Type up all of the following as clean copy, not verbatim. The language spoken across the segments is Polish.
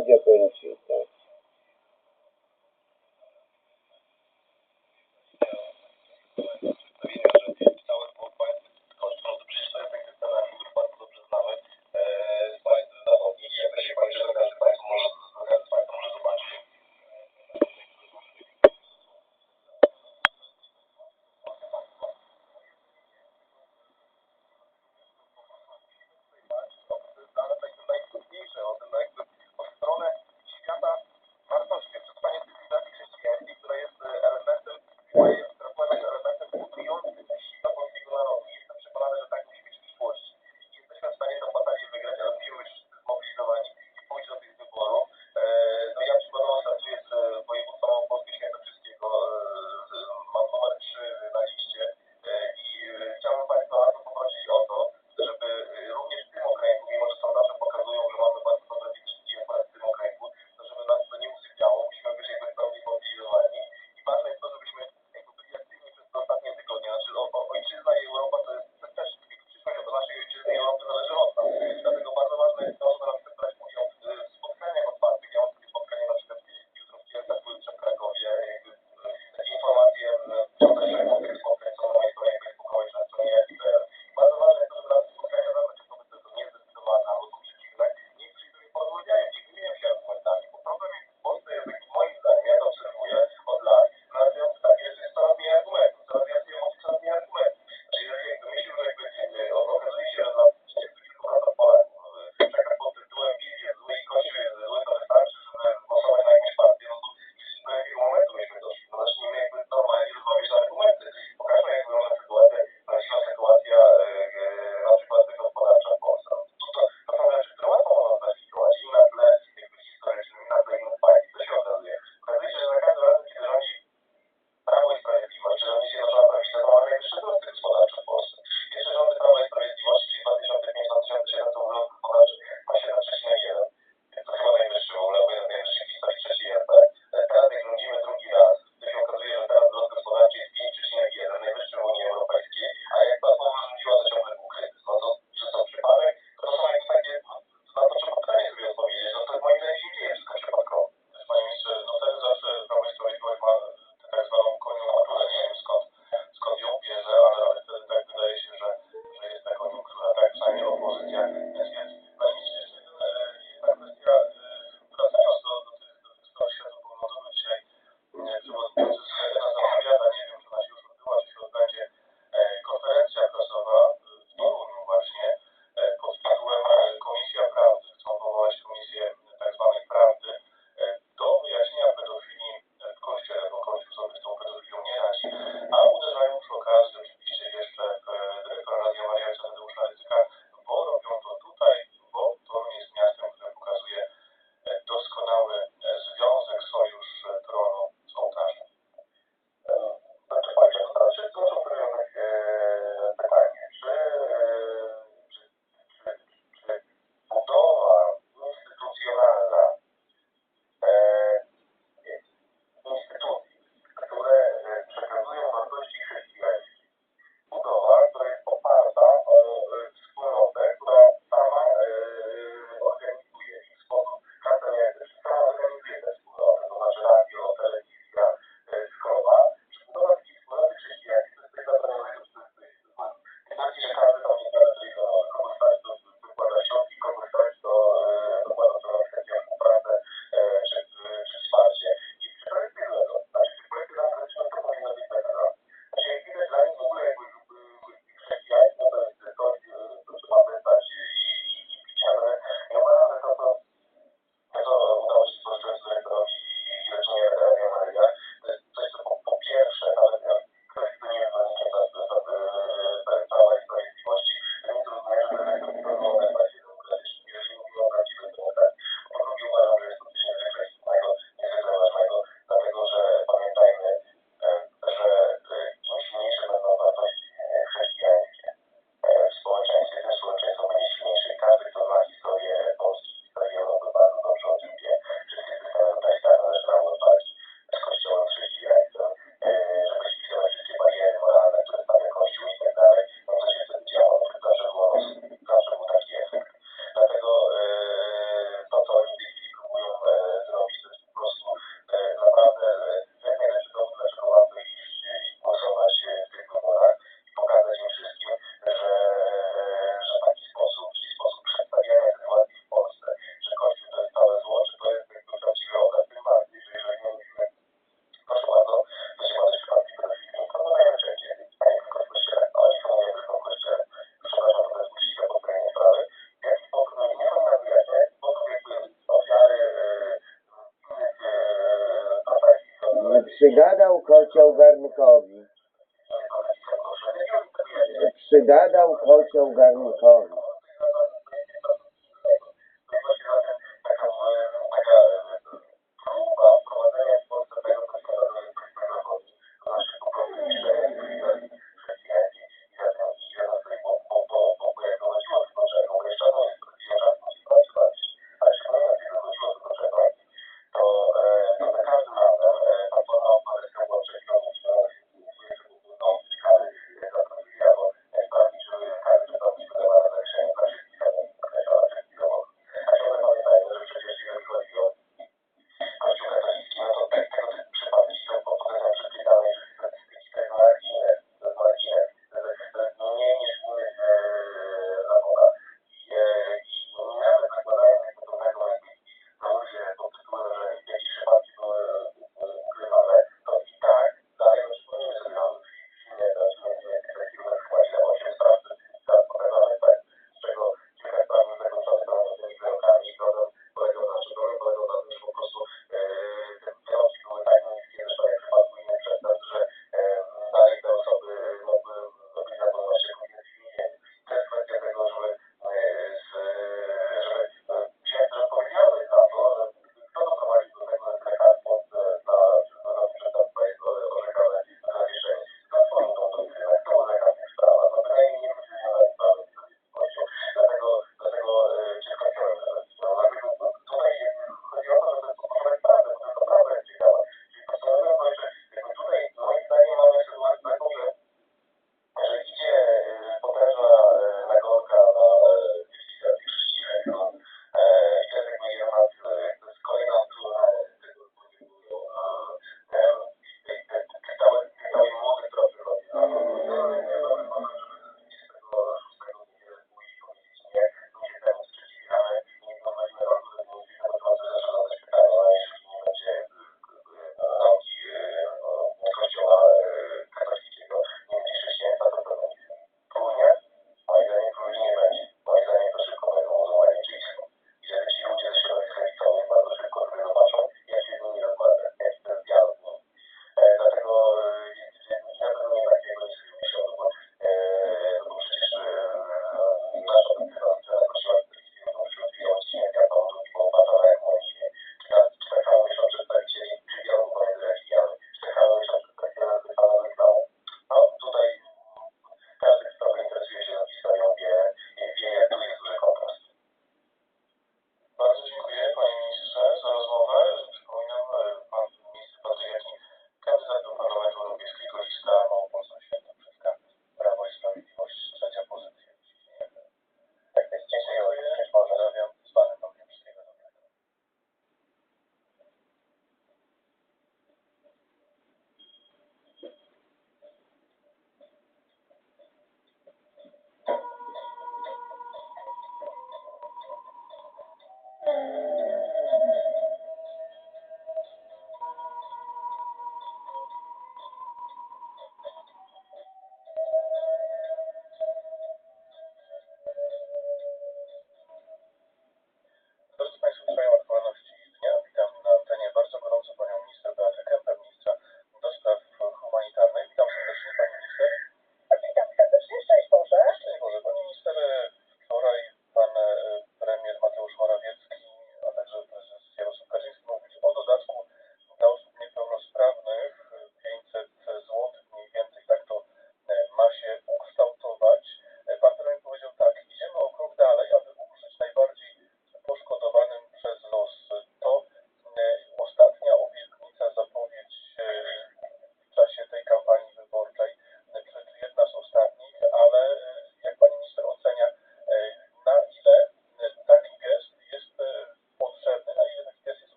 radiokręci, tak. Ale takie najtrudniejsze, o stronę świata Przygadał kocioł garnkowi. Przygadał kocioł garnkowi.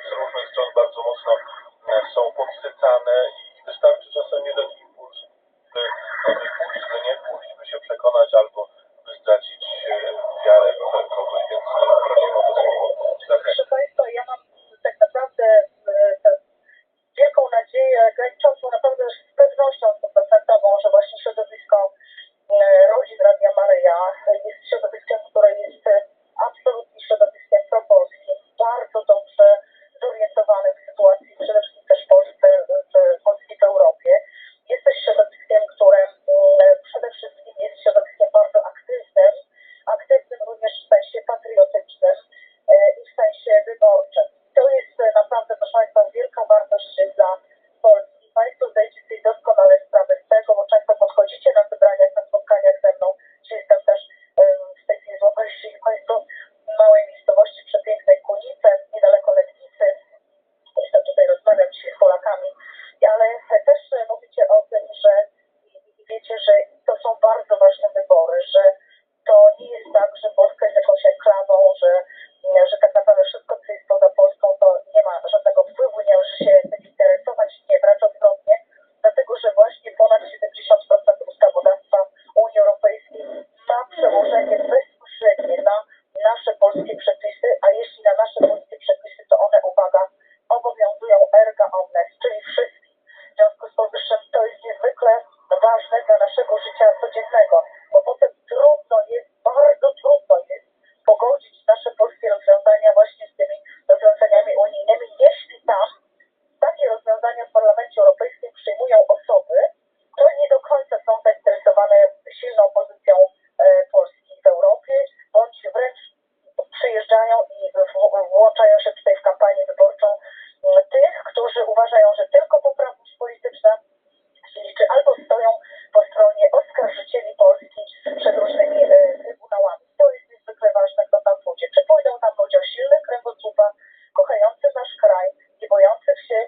z różnych stron bardzo mocno są podsycane i wystarczy czasem jeden impuls, by pójść, by nie pójść, by się przekonać albo by zdradzić wiarę w kogoś, więc prosimy o to słowo. Proszę Państwa, ja mam tak naprawdę wielką nadzieję, graniczącą naprawdę z pewnością 100%, że właśnie środowisko rodzin Radia Maryja jest środowiskiem, które jest absolutnie środowiskiem propolskim, bardzo dobrze zorientowanym w sytuacji przede wszystkim też w Polsce w Europie. Jest też środowiskiem, które przede wszystkim jest środowiskiem bardzo aktywnym również w sensie patriotycznym i w sensie wyborczym. To jest naprawdę, proszę Państwa, wielka wartość dla Polski. Państwo zdajecie sobie doskonale sprawę z tego, bo często podchodzicie na zebraniach, na spotkaniach ze mną, czy jestem też w tej chwili złapaliście Państwo w małej miejscowości przepięknej Kunice, niedaleko Legnicy. Jestem tutaj, rozmawiam dzisiaj z Polakami, ale też mówicie o tym, że wiecie, że to są bardzo ważne wybory, że to nie jest tak, że Polska jest jakąś enklawą, że tak naprawdę wszystko, co jest poza Polską, to nie ma żadnego wpływu, nie należy się tym interesować, nie, wręcz odwrotnie, dlatego, że właśnie ponad 70% ustawodawstwa Unii Europejskiej ma przełożenie bezpośrednie na nasze polskie przepisy, a jeśli na nasze polskie przepisy, to one, uwaga, obowiązują erga omnes, czyli wszystkich. W związku z powyższym to jest niezwykle ważne dla naszego życia codziennego, bo potem bardzo trudno jest pogodzić nasze polskie rozwiązania właśnie z tymi rozwiązaniami unijnymi, jeśli tam takie rozwiązania w Parlamencie Europejskim przyjmują osoby, które nie do końca są zainteresowane silną pozycją Polski w Europie, bądź wręcz przyjeżdżają i włączają się tutaj w kampanię wyborczą tych, którzy uważają, że tylko poprawność polityczna się liczy, albo stoją po stronie oskarżycieli Polski przed różnymi trybunałami. To jest niezwykle ważne, kto tam pójdzie. Czy pójdą tam ludzie o silnych kręgosłupa, kochający nasz kraj, nie bojących się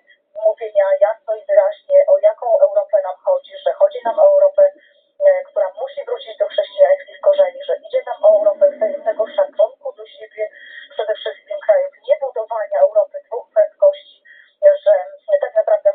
mówienia jasno i wyraźnie, o jaką Europę nam chodzi, że chodzi nam o Europę, która musi wrócić do chrześcijańskich korzeni, że idzie nam o Europę wzajemnego szacunku do siebie, przede wszystkim krajów, nie budowania Europy dwóch prędkości, że tak naprawdę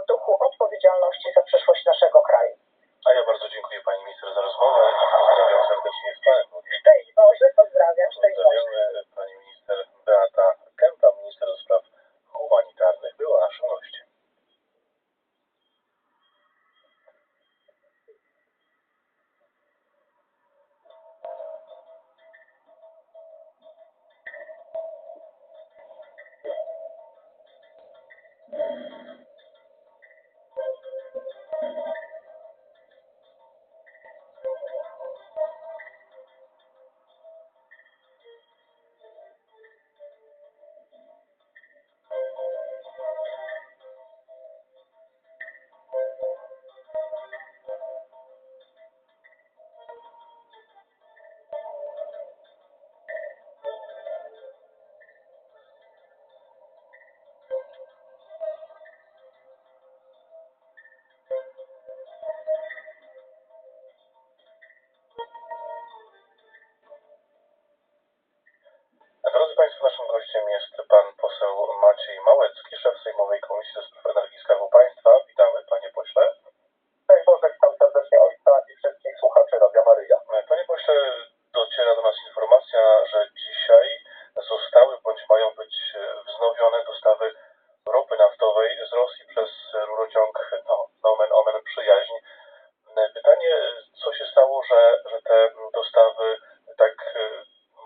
duchu odpowiedzialności za przyszłość naszego kraju. A ja bardzo dziękuję Pani Minister za rozmowę i pozdrawiam serdecznie z całym Łodzi. Szczęść Boże, pozdrawiam, szczęść Boże. Pozdrawiamy. Pani Minister Beata Kępa, Minister do Spraw Humanitarnych, była naszym gościem. Drodzy Państwo, naszym gościem jest Pan Poseł Maciej Małecki, szef Sejmowej Komisji do Spraw Energii i Skarbu Państwa. Witamy, Panie Pośle. Cześć Boże, witam serdecznie Ojca i wszystkich słuchaczy Radia Maryja. Panie Pośle, dociera do nas informacja, że dzisiaj zostały bądź mają być wznowione dostawy ropy naftowej z Rosji przez rurociąg, nomen omen przyjaźń. Pytanie, co się stało, że te dostawy, tak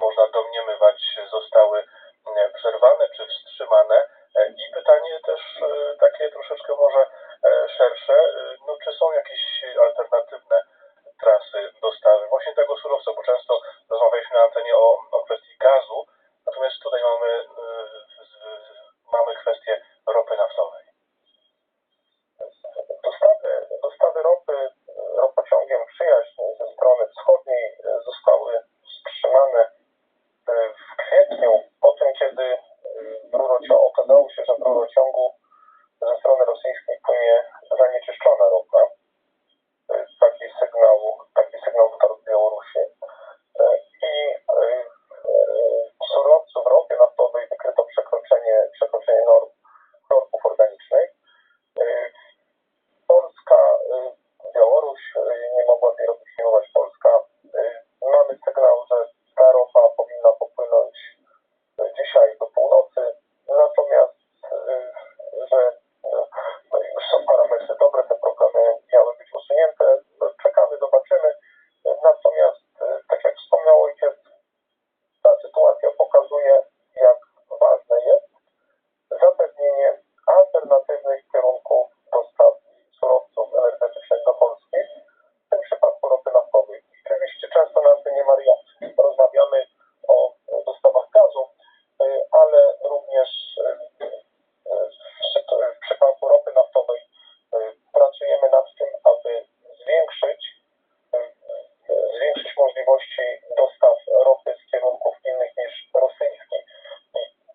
można domniemywać, zostały przerwane czy wstrzymane? I pytanie też takie troszeczkę może szersze, czy są jakieś alternatywne trasy dostawy właśnie tego surowca, bo często rozmawialiśmy na antenie o kwestii gazu, natomiast tutaj mamy kwestię ropy naftowej. Dostawy ropy ropociągiem Przyjaźń ze strony wschodniej zostały wstrzymane w kwietniu, po tym kiedy okazało się, że w rurociągu ze strony rosyjskiej płynie zanieczyszczona ropa. Taki sygnał dotarł z Białorusi. I w surowcu, w ropie naftowej wykryto przekroczenie norm chlorków organicznych. Polska, Białoruś nie mogła tej ropy przyjmować. Polska. Mamy sygnał, że ta ropa powinna popłynąć dzisiaj do północy, natomiast, że już są parametry dobre, te problemy miały być usunięte. Czekamy, zobaczymy. Natomiast, tak jak wspomniał Ojciec, ta sytuacja pokazuje, jak ważne jest zapewnienie alternatywnych kierunków dostaw surowców energetycznych do Polski, w tym przypadku ropy naftowej. Oczywiście często na antenie Maryja rozmawiamy o dostawach gazu, ale również w przypadku ropy naftowej pracujemy nad tym, aby zwiększyć możliwości dostaw ropy z kierunków innych niż rosyjski.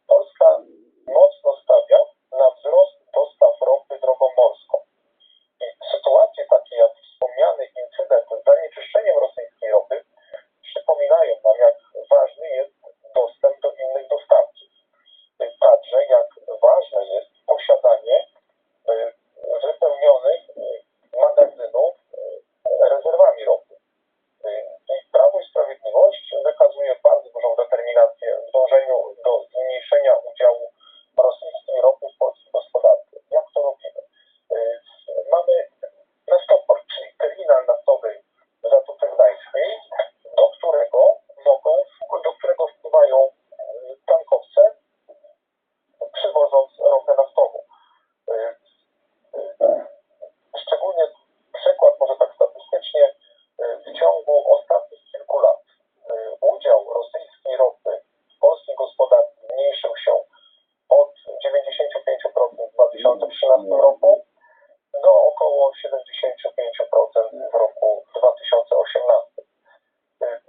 Polska mocno stawia na wzrost dostaw ropy drogą morską. I sytuacje takie jak wspomniany incydent z zanieczyszczeniem rosyjskiej ropy przypominają nam, jak ważny jest dostęp do innych dostawców. Także jak ważne jest posiadanie wypełnionych magazynów rezerwami ropy. I Prawo i Sprawiedliwość wykazuje bardzo dużą determinację w dążeniu do zmniejszenia udziału rosyjskiej ropy w polskiej gospodarce. Jak to robimy? Mamy Naftoport, czyli terminal naftowy w Zatoce Gdańskiej, do którego wpływają tankowce, przywożąc ropę naftową. Szczególnie przykład, może tak statystycznie, w ciągu ostatnich kilku lat udział rosyjskiej ropy w polskiej gospodarce zmniejszył się od 95% w 2013 roku do około 75% w roku 2018.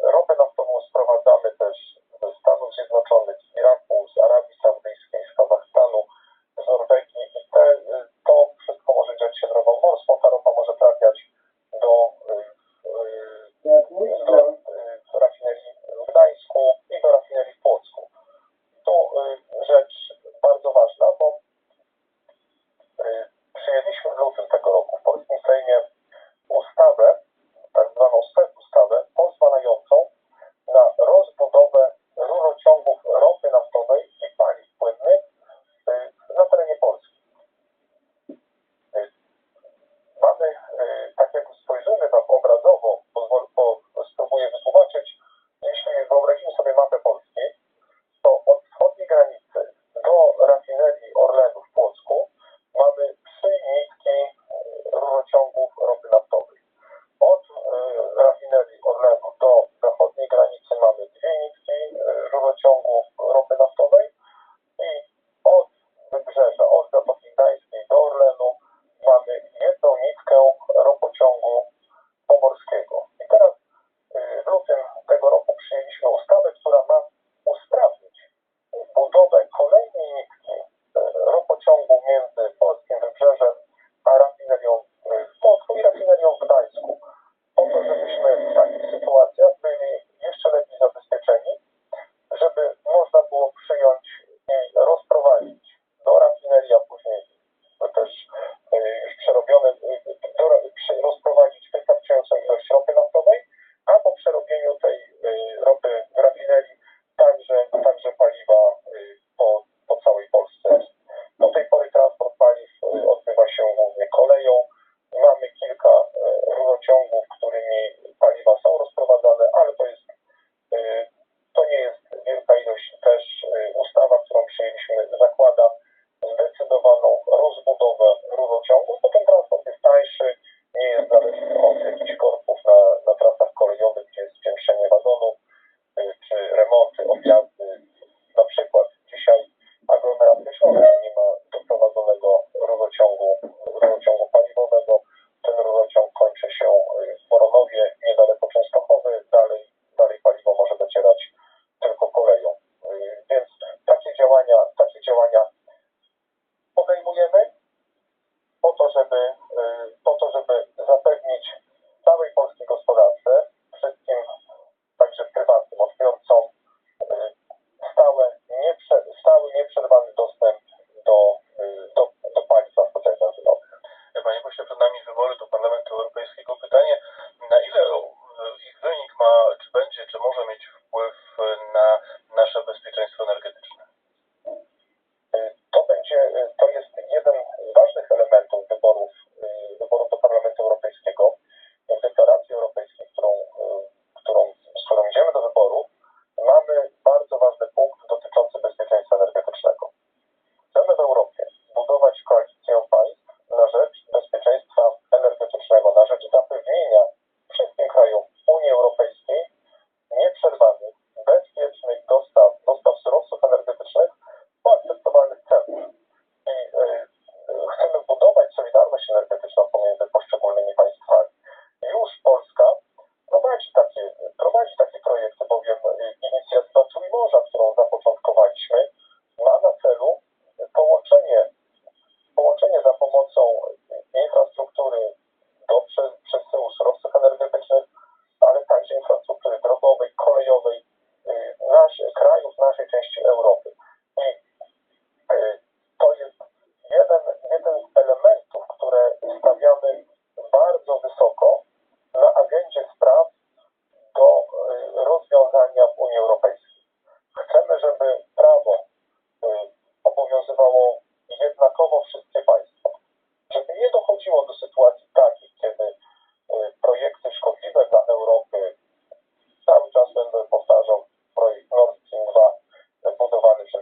Ropę naftową sprowadzamy też ze Stanów Zjednoczonych, z Iraku, z Arabii Saudyjskiej, z Kazachstanu, z Norwegii i to wszystko może dziać się drogą morską. Ta ropa może trafiać do rafinerii w Gdańsku i do rafinerii w Płocku. Tu rzecz bardzo ważna, bo przyjęliśmy w lutym tego roku w polskim Sejmie ustawę, tak zwaną specustawę, pozwalającą na rozbudowę rurociągów ropy naftowej i paliw płynnych na terenie Polski. Mamy, tak jak spojrzymy tam obrazowo, spróbuję wytłumaczyć, jeśli wyobrazimy sobie mapę Polski, to od wschodniej granicy do rafinerii Orlenu w Płocku mamy 3 nitki rurociągów ropy naftowej. Od rafinerii Orlenu do zachodniej granicy mamy 2 nitki rurociągów ropy naftowej i od wybrzeża, od Zatoki Gdańskiej do Orlenu mamy 1 nitkę ropociągu pomorskiego. I teraz w lutym tego roku przyjęliśmy ustawę, która ma usprawnić budowę kolejnej nitki ropociągu między polskim wybrzeżem a rafinerią w Płocku i rafinerią w Gdańsku. Po to, żebyśmy w takich sytuacjach byli jeszcze lepiej zabezpieczeni, żeby można było przyjąć i rozprowadzić do rafinerii, a później też już przerobione, rozprowadzić wystarczającą ilość ropy naftowej, a po przerobieniu tej ropy w rafinerii także paliwa po całej Polsce. Do tej pory transport paliw odbywa się głównie koleją. Mamy kilka rurociągów, którymi paliwa są rozprowadzane, ale to nie jest wielka ilość. Też ustawa, którą przyjęliśmy, zakłada zdecydowaną rozbudowę rurociągów, bo ten transport jest tańszy, nie jest zależny od jakichś korków na trasach kolejowych, gdzie jest spiętrzenie wagonów, czy remonty, objazdy. Na przykład dzisiaj aglomeracja Śląska nie ma doprowadzonego rurociągu paliwowego. Ten rurociąg kończy się w Moronowie, niedaleko Częstochowy. Dalej paliwo może docierać tylko koleją. Więc takie działania podejmujemy po to, żeby zapewnić całej polskiej gospodarce, wszystkim, także prywatnym odbiorcom, stały, nieprzerwany dostęp do paliw na stacjach benzynowych. Panie pośle, przed nami wybory do Parlamentu Europejskiego. Pytanie, na ile ich wynik ma, czy będzie, czy może mieć wpływ na nasze bezpieczeństwo energetyczne? To jest jeden z ważnych elementów wyborów do Parlamentu Europejskiego. W deklaracji europejskiej, z którą idziemy do wyborów, mamy bardzo ważny punkt dotyczący bezpieczeństwa energetycznego. Chcemy w Europie budować koalicję państw na rzecz bezpieczeństwa energetycznego, na rzecz zapewnienia wszystkim krajom Unii Europejskiej nieprzerwanych, bezpiecznych dostaw surowców energetycznych po akceptowalnych cenach. I chcemy budować solidarność energetyczną pomiędzy poszczególnymi państwami. Już Polska prowadzi takie projekty, bowiem inicjatywa Trójmorza, którą zapoczątkowaliśmy, ma na celu połączenie za pomocą infrastruktury do przesyłu surowców energetycznych, ale także infrastruktury drogowej, kolejowej krajów naszej części Europy. I to jest jeden z elementów, które stawiamy bardzo wysoko na agendzie spraw do rozwiązania w Unii Europejskiej. Chcemy, żeby prawo obowiązywało jednakowo wszystkie państwa. Żeby nie dochodziło do sytuacji takich, kiedy projekty szkodliwe dla Europy, cały czas będę powtarzał projekt Nord Stream 2 budowany przez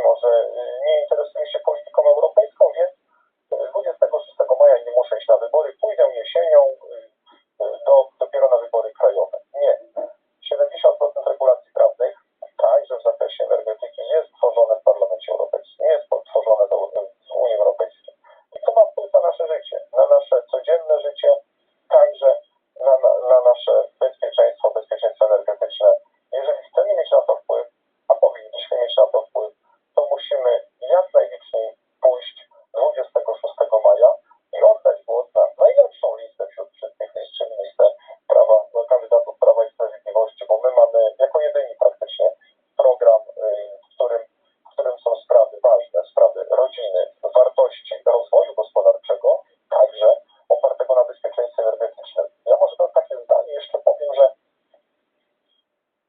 może nie interesuje się polityką europejską, więc 26 maja nie muszę iść na wybory, pójdę jesienią dopiero na wybory krajowe. Nie. 70% regulacji prawnych, także w zakresie energetyki, jest tworzone w Parlamencie Europejskim, nie jest tworzone w Unii Europejskiej. I to ma wpływ na nasze życie, na nasze codzienne życie, także na nasze bezpieczeństwo energetyczne. Jeżeli chcemy mieć na to wpływ, a powinniśmy mieć na to wpływ, to musimy jak najliczniej pójść 26 maja i oddać głos na najlepszą listę wśród wszystkich list, czyli listę kandydatów Prawa i Sprawiedliwości, bo my mamy jako jedyni praktycznie program, w którym są sprawy ważne, sprawy rodziny, wartości, rozwoju gospodarczego, także opartego na bezpieczeństwie energetycznym. Ja może to takie zdanie jeszcze powiem, że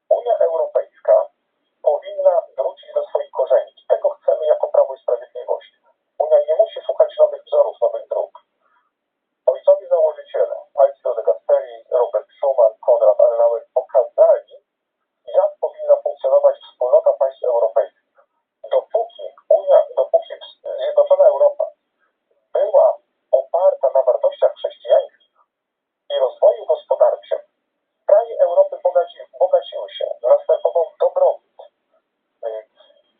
Unia Europejska powinna wrócić do swoich korzeni. I tego chcemy jako Prawo i Sprawiedliwość. Unia nie musi szukać nowych wzorów, nowych dróg. Ojcowie założyciele, Alcide de Gasperi, Robert Schuman, Konrad Adenauer pokazali, jak powinna funkcjonować wspólnota państw europejskich. Dopóki zjednoczona Europa była oparta na wartościach chrześcijańskich i rozwoju gospodarczym, kraje Europy bogaciły się, następował dobrobyt.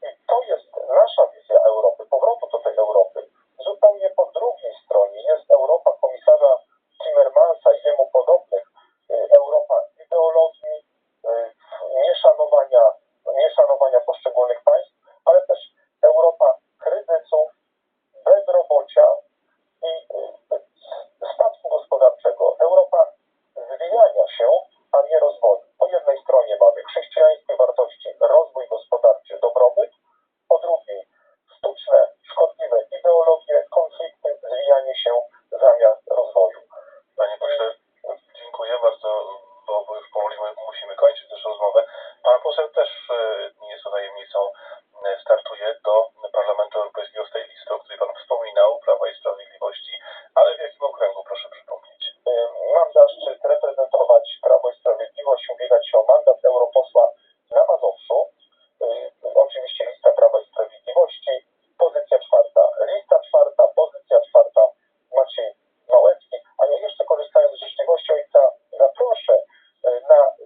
I to jest nasza wizja Europy, powrotu do tej Europy. Zupełnie po drugiej stronie jest Europa komisarza Timmermansa i jemu podobnych. Europa ideologii, nieszanowania poszczególnych państw, ale też Europa kryzysów, bezrobocia i spadku gospodarczego. Europa zwijania się, a nie rozwoju. Po jednej stronie mamy chrześcijańskie wartości, rozwój gospodarczy, dobrobyt, po drugiej sztuczne, szkodliwe ideologie, konflikty, zwijanie się zamiast rozwoju. Panie pośle, dziękuję bardzo, bo już powoli musimy kończyć też rozmowę. Pan poseł też nie jest to tajemnicą, startuje do Parlamentu Europejskiego z tej listy, o której Pan wspominał, Prawa i Sprawiedliwości, ale w jakim okręgu, proszę przypomnieć? Mam zaszczyt reprezentować Prawo i Sprawiedliwość, ubiegać się o mandat europosła na Mazowszu. Oczywiście lista Prawa i Sprawiedliwości, pozycja 4. Lista 4, pozycja 4, Maciej Małecki. A ja jeszcze korzystając z życzliwości ojca zaproszę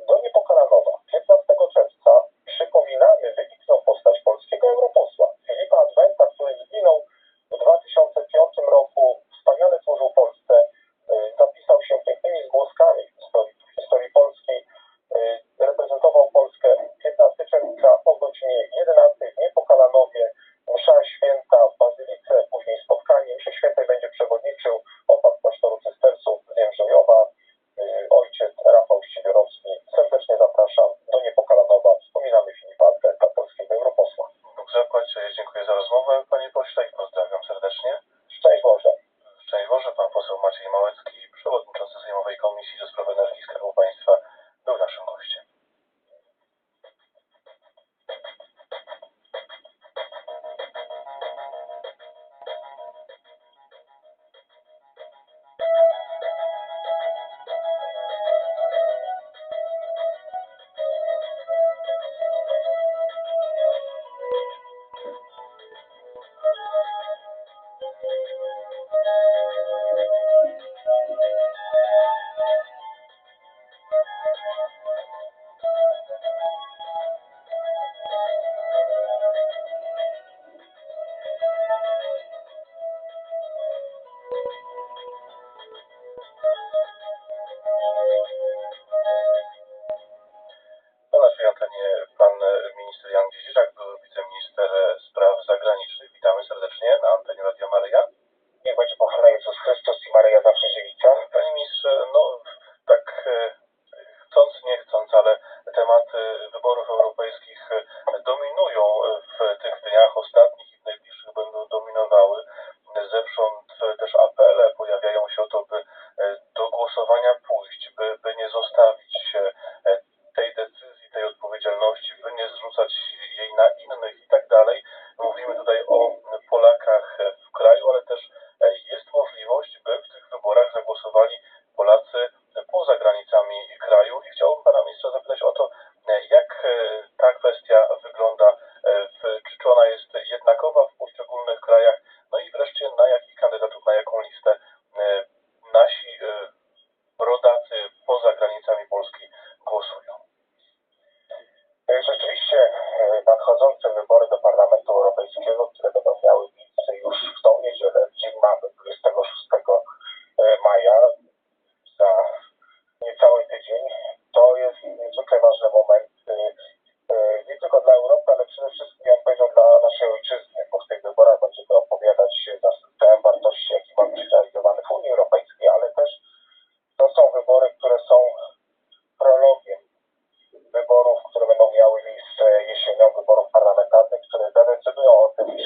do Niepokalanowa 15 czerwca przypominamy wybitną postać polskiego europosła Filipa Adwenta, który zginął w 2005 roku, wspaniale służył Polsce, zapisał się pięknymi zgłoskami w historii Polski, reprezentował Polskę. 15 czerwca o godzinie 11 w Niepokalanowie, msza święta w Bazylice, później spotkanie. Mszy świętej będzie przewodniczył opat klasztoru cystersów z Jędrzejowa, ojciec Rafał Ścibiorowski. Serdecznie zapraszam do Niepokalanowa. Wspominamy Filipa Adwenta, polskiego europosła. Bóg zapłać, dziękuję za rozmowę, panie pośle, i pozdrawiam serdecznie. Szczęść Boże. Szczęść Boże, pan poseł Maciej Małecki, przewodniczący Sejmowej Komisji do Spraw Energii i Skarbu Państwa, był naszym gościem.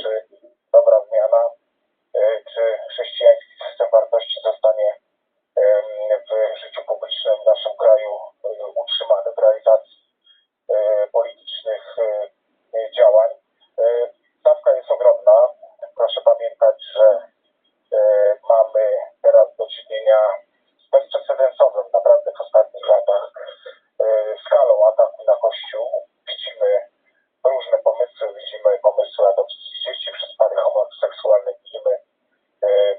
czy dobra zmiana, czy chrześcijański system wartości zostanie w życiu publicznym w naszym kraju utrzymany w realizacji politycznych działań. Stawka jest ogromna. Proszę pamiętać, że mamy teraz do czynienia z bezprecedensowym naprawdę w ostatnich latach skalą ataku na Kościół. Widzimy różne pomysły, widzimy pomysły adopcji dzieci przez pary homoseksualne, widzimy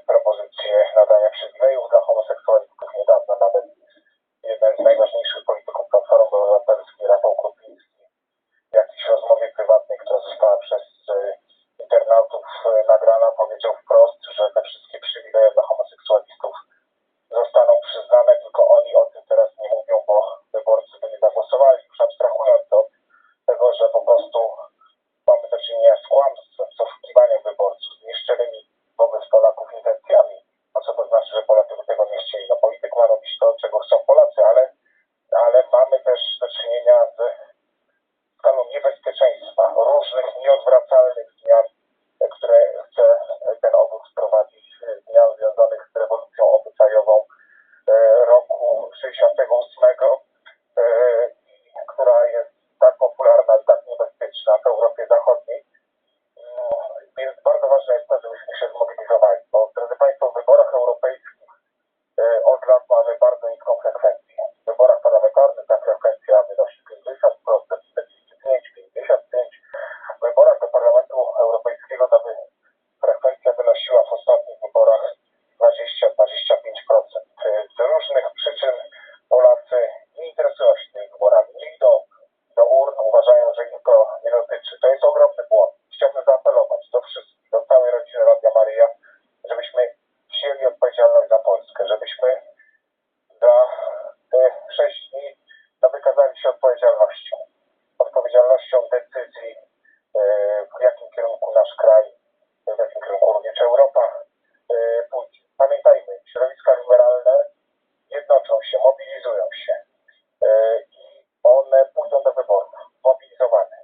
propozycje nadania przywilejów dla homoseksualistów. Niedawno nawet jeden z najważniejszych polityków Platformy Obywatelskiej, Rafał Krupiński, w jakiejś rozmowie prywatnej, która została przez internautów nagrana, powiedział wprost, że te wszystkie przywileje dla homoseksualistów zostaną przyznane, tylko oni o tym teraz nie mówią, bo wyborcy by nie zagłosowali, już abstrahując od tego, że po prostu mamy do czynienia z kłamstwem, z oszukiwaniem wyborców, z nieszczerymi wobec Polaków intencjami. A co to znaczy, że Polacy by tego nie chcieli? No polityk ma robić to, czego chcą Polacy, ale mamy też do czynienia z skalą niebezpieczeństwa, różnych nieodwracalnych zmian, które chce ten obóz wprowadzić, zmian związanych z rewolucją obyczajową roku 68, która jest tak popularna i tak niebezpieczna w Europie Zachodniej. Więc bardzo ważne jest to, żebyśmy się zmobilizowali, bo drodzy Państwo, w wyborach europejskich od lat mamy bardzo niską frekwencję. W wyborach parlamentarnych ta frekwencja wynosi 50%, 45, 55. W wyborach do Parlamentu Europejskiego ta frekwencja wynosiła w ostatnich wyborach 20-25%. Z różnych przyczyn Polacy nie interesują się tymi wyborami, nie idą do urn, uważają, że ich to nie dotyczy. To jest ogromny błąd. Chciałbym zaapelować do wszystkich, do całej rodziny Radia Maryja, żebyśmy wzięli odpowiedzialność za Polskę, żebyśmy za te 6 dni wykazali się odpowiedzialnością. Odpowiedzialnością decyzji, w jakim kierunku nasz kraj, w jakim kierunku również Europa pójdzie. Pamiętajmy, środowiska liberalne jednoczą się, mobilizują się i one pójdą do wyborów mobilizowane.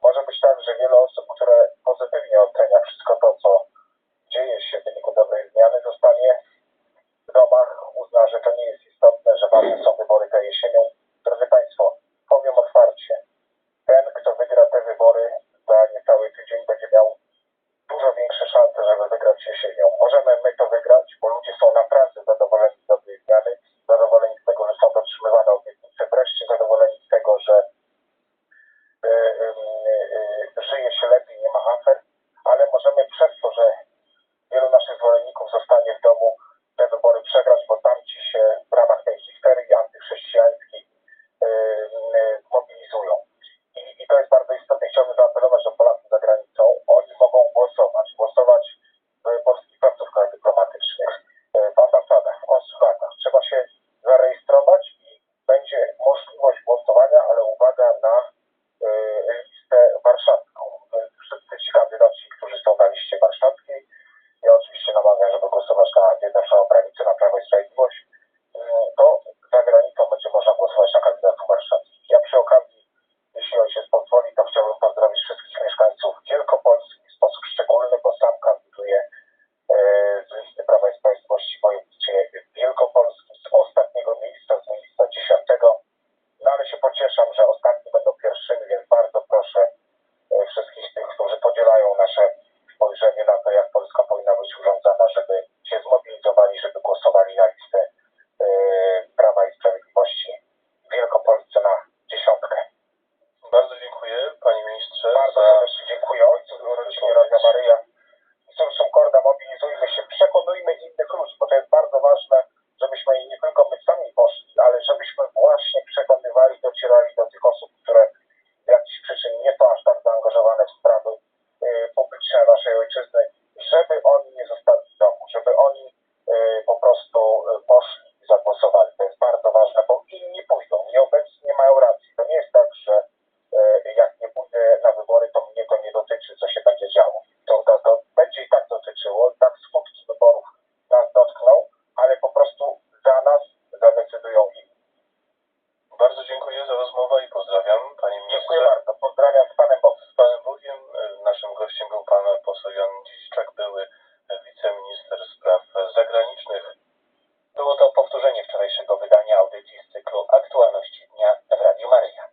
Może być tak, że wiele osób, które pozytywnie ocenia wszystko to, co dzieje się w wyniku dobrej zmiany, zostanie w domach, uzna, że to nie jest istotne, że ważne są wybory tej jesienią. Drodzy Państwo, powiem otwarcie, ten, kto wygra te wybory za niecały tydzień, będzie miał dużo większe szanse, żeby wygrać jesienią. Możemy my to wygrać, bo ludzie są naprawdę zadowoleni z dobrej zmiany, zadowoleni z tego, że są dotrzymywane obietnice, wreszcie zadowoleni z tego, że żyje się lepiej, nie ma afer, ale możemy przez to, że wielu naszych zwolenników zostanie w domu, te wybory przegrać, bo tamci się w ramach tej histerii antychrześcijańskiej mobilizują. I to jest bardzo istotne. Chciałbym zaapelować do Polaków za granicą. Oni mogą głosować w polskich placówkach dyplomatycznych, w ambasadach, w konsulatach. Trzeba się zarejestrować i będzie możliwość głosowania, ale uwaga na listę warszawską. Więc wszyscy ci kandydaci, którzy są na liście warszawskiej, ja oczywiście namawiam, żeby głosować na Zjednoczoną Prawicę, na Prawo i Sprawiedliwość, to za granicą będzie można głosować na kandydatów warszawskich. Ja przy okazji, jeśli ojciec pozwoli, to chciałbym pozdrowić wszystkich mieszkańców Wielkopolski w sposób szczególny, bo sam kandyduję z listy Prawa i Sprawiedliwości w województwie wielkopolskim z ostatniego miejsca, z miejsca 10. No ale się pocieszam, że ostatni będą pierwszymi, więc bardzo proszę wszystkich tych, którzy podzielają nasze spojrzenie na to, jak Polska powinna być urządzana, żeby się zmobilizowali, żeby głosowali na listę Prawa i Sprawiedliwości w Wielkopolsce na 10. Bardzo dziękuję, Panie Ministrze. Bardzo serdecznie dziękuję ojcu, rodzinie Radia Maryja. Sursum corda, mobilizujmy się, przekonujmy innych ludzi, bo to jest bardzo ważne, żebyśmy nie tylko my sami poszli, ale żebyśmy właśnie przekonywali, docierali do tych osób, które z jakichś przyczyn nie są aż tak zaangażowane w sprawy publiczne naszej ojczyzny, żeby oni nie zostali w domu, żeby oni po prostu poszli i zagłosowali. To jest bardzo ważne, bo inni pójdą, nieobecni nie mają racji. To nie jest tak, że jak nie pójdę na wybory, to mnie to nie dotyczy, co się będzie działo. To będzie i tak dotyczyło, i tak skutki wyborów nas dotkną, ale po prostu za nas zadecydują inni. Bardzo dziękuję za rozmowę i pozdrawiam, Panie Ministrze. Dziękuję bardzo. Pozdrawiam z Panem Bogiem. Z Panem Bogiem. Naszym gościem gościem był pan poseł Jan Dzidziczak, były wiceminister spraw zagranicznych. Było to powtórzenie wczorajszego wydania audycji z cyklu Aktualności Dnia w Radiu Maryja.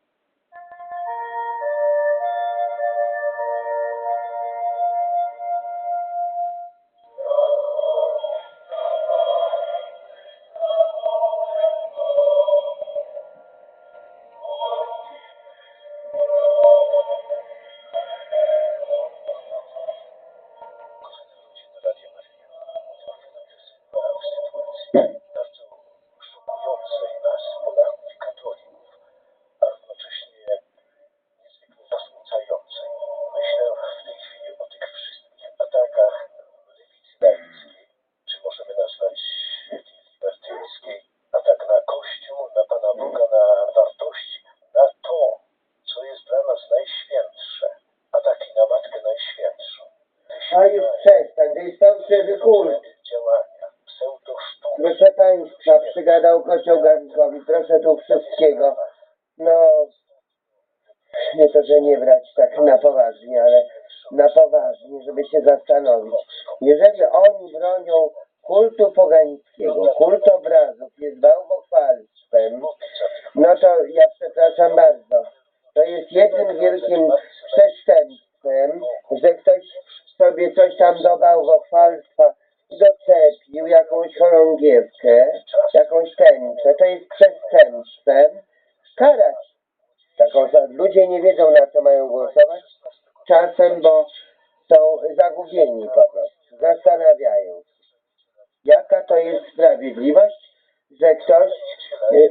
Bardzo szokującej nas, Polaków i katolików, a równocześnie niezwykle zasmucającej. Myślę w tej chwili o tych wszystkich atakach lewicy laickiej, czy możemy nazwać libertyńskiej, atak na Kościół, na Pana Boga, na wartości, na to, co jest dla nas najświętsze, ataki na Matkę Najświętszą. A już przestań, to jest fałszywy kult. Działania, pseudosztuki. Proszę Państwa, przygadał Kościół garnkowi, proszę tu wszystkiego. No, nie to, że nie brać tak na poważnie, ale na poważnie, żeby się zastanowić. Jeżeli oni bronią kultu pogańskiego, kult obrazów, jest bałwochwalstwem, no to ja przepraszam bardzo. To jest jednym wielkim przestępstwem, że ktoś sobie coś tam do bałwochwalstwa doczepił, jakąś chorągiewkę, jakąś tęczę. To jest przestępstwem. Karać taką ludzie nie wiedzą, na co mają głosować czasem, bo są zagubieni po prostu. Zastanawiają się, jaka to jest sprawiedliwość, że ktoś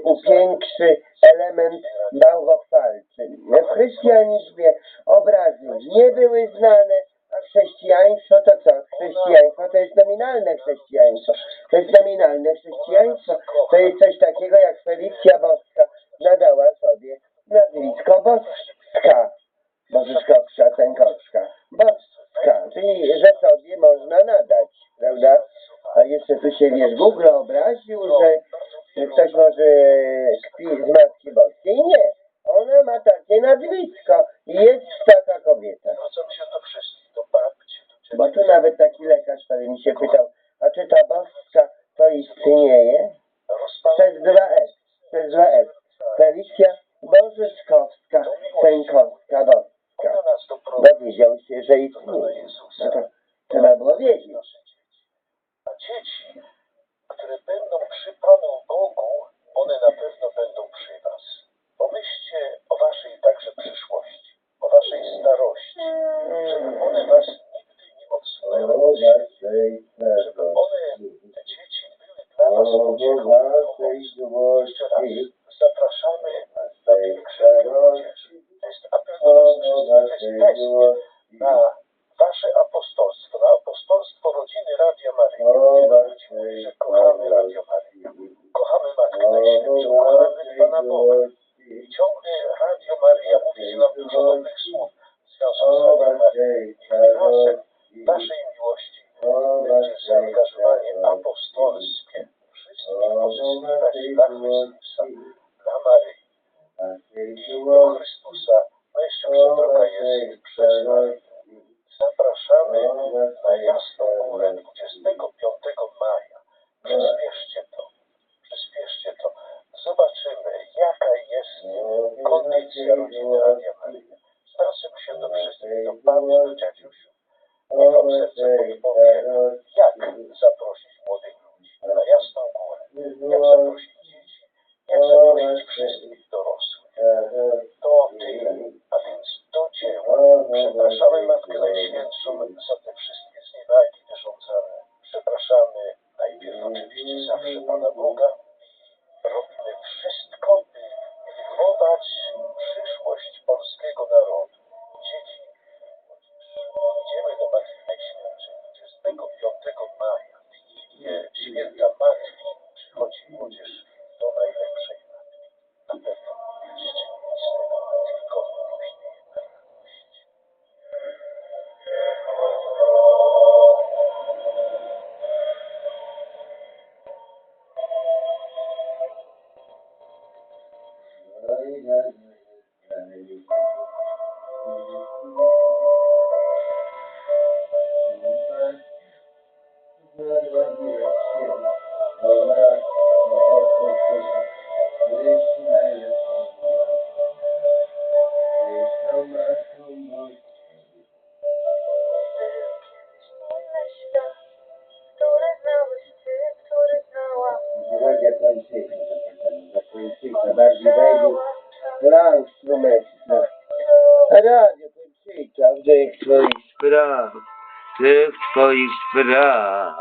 upiększy element bałwochwalczy. W chrześcijanizmie obrazy nie były znane, a chrześcijaństwo to co? Chrześcijaństwo to jest nominalne chrześcijaństwo. To jest nominalne chrześcijaństwo. To jest coś takiego jak Felicja Boska nadała sobie nazwisko Boska. Bożyszkowska, Cękowska. Boska. Czyli, że sobie można nadać, prawda? A jeszcze tu się wiesz, Google obraził, że ktoś może kpi z Matki Boskiej. Nie. Ona ma takie nazwisko. Jest taka kobieta. Zwracam się do wszystkich, do babci, do Bo tu nawet taki lekarz, który mi się pytał, a czy ta Boska to istnieje? Przez 2S. Przez 2S. Felicja Bożyszkowska, Cękowska, Boska. Dowiedział się, że istnieje. No to trzeba było wiedzieć. A dzieci, które będą przy Panu Bogu, one na pewno będą przy Was. Pomyślcie o Waszej także przyszłości, o Waszej starości, żeby one Was nigdy nie odsunęły od siebie, żeby one, te dzieci, były dla Was pociechą. Jeszcze raz zapraszamy na pielgrzymkę młodzieży. To jest apel do nas wszystkich, to jest test na Wasze apostolstwo, na apostolstwo rodziny Radia Maryja. Wielu ludzi mówi, że kochamy Radio Maryja, kochamy Matkę Najświętszą, kochamy Pana Boga. I ciągle Radio Maryja mówi nam dużo dobrych słów w związku z Radiem Maryja. Niech wyrazem Waszej miłości będzie zaangażowanie apostolskie. Wszystkich pozyskiwać dla Chrystusa, dla Maryi. I do Chrystusa, no jeszcze droga jest przez Maryję. Zapraszamy na Jasną Górę 25 maja. Przyspieszcie to. Zobaczymy, jaka jest kondycja rodziny Radia Maryja. Zwracam się do wszystkich, do babci, do dziadziusiów. Niech Wam serce podpowie, jak zaprosić młodych ludzi na Jasną Górę, jak zaprosić dzieci, kończyka, bardziej wejdzie lang strumeczna. Radio kończyka, w tych twoich spraw, tych twoich spraw.